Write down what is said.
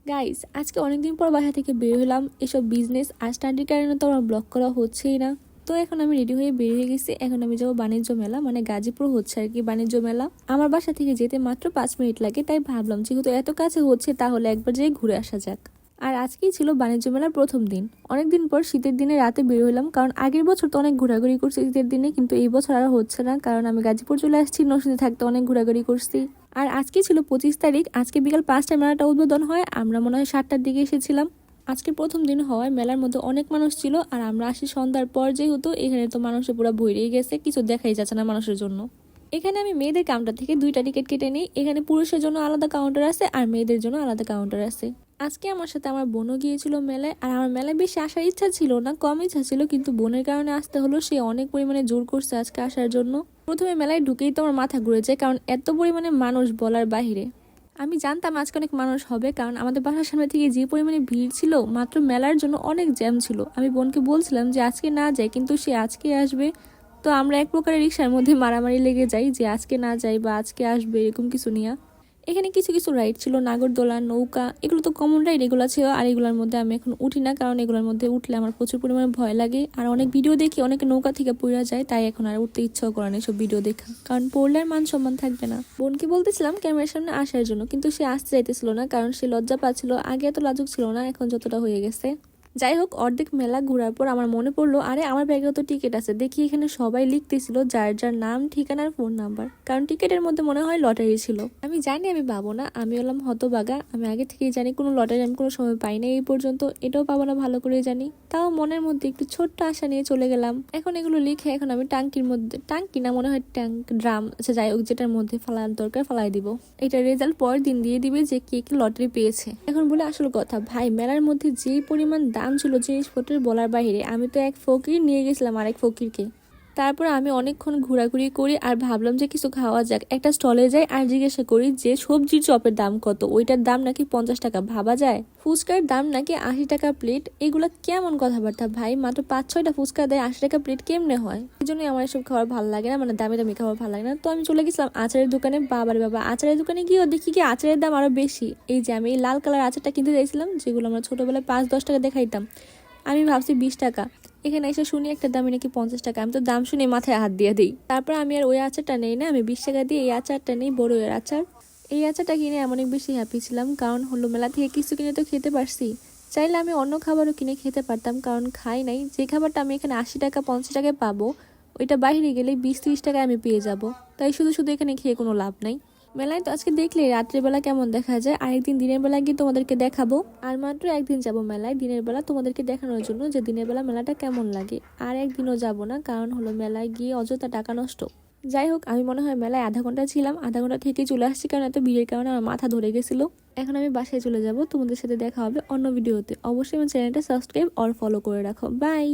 Guys, আজকে অনেকদিন পর বাসা থেকে বের হলাম। এসব বিজনেস আর স্টাডির কারণে তো আমার ব্লগ করা হচ্ছেই না। তো এখন আমি রেডি হয়ে বের হয়ে গেছি। এখন আমি যাবো বাণিজ্য মেলা, মানে গাজীপুর হচ্ছে আর কি বাণিজ্য মেলা। আমার বাসা থেকে যেতে মাত্র 5 মিনিট লাগে, তাই ভাবলাম যেহেতু এত কাছে হচ্ছে তাহলে একবার যেয়ে ঘুরে আসা যাক। আর আজকেই ছিল বাণিজ্য মেলার প্রথম দিন। অনেকদিন পর শীতের দিনে রাতে বের হলাম, কারণ আগের বছর তো অনেক ঘোরাঘুরি করছি শীতের দিনে, কিন্তু এই বছর আর হচ্ছে না, কারণ আমি গাজীপুর চলে আসছি। নরসিংদী থাকতে অনেক ঘোরাঘুরি করছি। আর আজকে ছিল 25 তারিখ। আজকে বিকাল 5টায় মেলাটা উদ্বোধন হয়। আমরা মনে হয় 7টার দিকে এসেছিলাম। আজকে প্রথম দিন হওয়ায় মেলার মধ্যে অনেক মানুষ ছিল। আর আমরা আসি সন্ধ্যার পর, যেহেতু এখানে তো মানুষে পুরো ভরেই গেছে, কিছু দেখাই যাচ্ছে না মানুষের জন্য। এখানে আমি মেয়েদের কাউন্টার থেকে 2টা টিকিট কেটে নিই। এখানে পুরুষের জন্য আলাদা কাউন্টার আছে আর মেয়েদের জন্য আলাদা কাউন্টার আছে। আজকে আমার সাথে আমার বোনও গিয়েছিল মেলায়। আর আমার মেলায় বেশি আসার ইচ্ছা ছিল না, কম ইচ্ছা ছিল, কিন্তু বোনের কারণে আসতে হলো। সে অনেক পরিমাণে জোর করছে আজকে আসার জন্য। প্রথমে মেলায় ঢুকেই তো আমার মাথা ঘুরে যায়, কারণ এত পরিমাণে মানুষ বলার বাহিরে। আমি জানতাম আজকে অনেক মানুষ হবে, কারণ আমাদের বাসার সামনে থেকে যে পরিমাণে ভিড় ছিল, মাত্র মেলার জন্য অনেক জ্যাম ছিল। আমি বোনকে বলছিলাম যে আজকে না যাই, কিন্তু সে আজকে আসবে। তো আমরা এক প্রকারের রিক্সার মধ্যে মারামারি লেগে যাই যে আজকে না যাই বা আজকে আসবে, এরকম কিছু নিয়ে। এখানে কিছু কিছু রাইড ছিল, নাগরদোলা, নৌকা, এগুলো তো কমন রাইড এগুলো ছিল। আর এগুলোর মধ্যে আমি এখন উঠি না, কারণ এগুলোর মধ্যে উঠলে আমার প্রচুর পরিমাণে ভয় লাগে। আর অনেক ভিডিও দেখি অনেকে নৌকা থেকে পড়ে যায়, তাই এখন আর উঠতে ইচ্ছাও করে না এসব ভিডিও দেখা, কারণ পড়লে আর মান সম্মান থাকবে না। বোনকে বলতেছিলাম ক্যামেরার সামনে আসার জন্য, কিন্তু সে আসতে চাইতেছিল না, কারণ সে লজ্জা পাচ্ছিল। আগে এত লাজুক ছিল না, এখন যতটা হয়ে গেছে। যাই হোক, অর্ধেক মেলা ঘোরার পর আমার মনে পড়লো, আরে আমার ব্যাগেও তো টিকিট আছে। দেখি এখানে সবাই লিখতেছিল যার যার নাম, ঠিকানার, ফোন নাম্বার, কারণ টিকিটের মধ্যে মনে হয় লটারি ছিল। আমি জানি আমি পাবো না, আমি হলাম হতবাগা। আমি আগে থেকেই জানি কোনো লটারি আমি কোনো সময় পাই না এই পর্যন্ত, এটাও পাবো না ভালো করে জানি। তাও মনের মধ্যে একটু ছোট্ট আশা নিয়ে চলে গেলাম। এখন এগুলো লিখে এখন আমি টাঙ্কির মধ্যে, টাঙ্কি না মনে হয় ট্যাঙ্ক, ড্রাম, আচ্ছা যাই হোক, যেটার মধ্যে ফালার দরকার ফালাই দিব। এটা রেজাল্ট পরের দিন দিয়ে দিবে যে কে কে লটারি পেয়েছে। এখন বলে আসল কথা, ভাই মেলার মধ্যে যে পরিমাণ দাম ছিল জিনিসপত্রের বলার বাইরে। আমি তো এক ফকির নিয়ে গেছিলাম আরেক ফকিরকে। তারপর আমি অনেকক্ষণ ঘোরাঘুরি করি আর ভাবলাম যে কিছু খাওয়া যাক। একটা স্টলে যাই আর জিজ্ঞাসা করি যে সবজির চপের দাম কত। ওইটার দাম নাকি 50 টাকা। ভাবা যায়, ফুচকার দাম নাকি 80 টাকা প্লেট। এগুলা কেমন কথাবার্তা ভাই? মাত্র 5-6টা ফুচকা দেয়, 80 টাকা প্লেট কেমনে হয়? এই জন্যই আমার এসব খাবার ভালো লাগে না, মানে দামি দামি খাবার ভালো লাগে না। তো আমি চলে গেছিলাম আচারের দোকানে। বাবারে বাবা, আচারের দোকানে গিয়েও দেখি কি আচারের দাম আরো বেশি। এই যে আমি এই লাল কালার আচারটা কিনতে চাইছিলাম, যেগুলো আমরা ছোটবেলায় 5-10 টাকা দেখাইতাম, আমি ভাবছি 20 টাকা। এখানে এসে শুনি একটা দামি নাকি 50 টাকা। আমি তো দাম শুনে মাথায় হাত দিয়ে দিই। তারপর আমি আর ওই আচারটা নেই না, আমি 20 টাকা দিয়ে এই আচারটা নেই, বড়ইয়ের আচার। এই আচারটা কিনে এমন অনেক বেশি হ্যাপি ছিলাম, কারণ হলো মেলা থেকে কিছু কিনে তো খেতে পারছি। চাইলে আমি অন্য খাবারও কিনে খেতে পারতাম, কারণ খাই নাই। যে খাবারটা আমি এখানে 80 টাকা 50 টাকায় পাবো, ওইটা বাইরে গেলে 20-30 টাকায় আমি পেয়ে যাব। তাই শুধু শুধু এখানে খেয়ে কোনো লাভ নাই। মেলায় তো আজকে দেখলে রাত্রেবেলা কেমন দেখা যায়। আরেকদিন দিনের বেলা গিয়ে তোমাদেরকে দেখাবো। আর মাত্র একদিন যাব মেলায় দিনের বেলা, তোমাদেরকে দেখানোর জন্য যে দিনের বেলা মেলাটা কেমন লাগে। আর একদিনও যাব না, কারণ হলো মেলায় গিয়ে অযথা টাকা নষ্ট। যাই হোক, আমি মনে হয় মেলায় আধা ঘন্টা ছিলাম, আধা ঘন্টা থেকে চলে আসছি, কারণ এত ভিড়ের কারণে আমার মাথা ধরে গেছিল। এখন আমি বাসায় চলে যাব। তোমাদের সাথে দেখা হবে অন্য ভিডিওতে। অবশ্যই আমার চ্যানেলটা সাবস্ক্রাইব আর ফলো করে রাখো। বাই।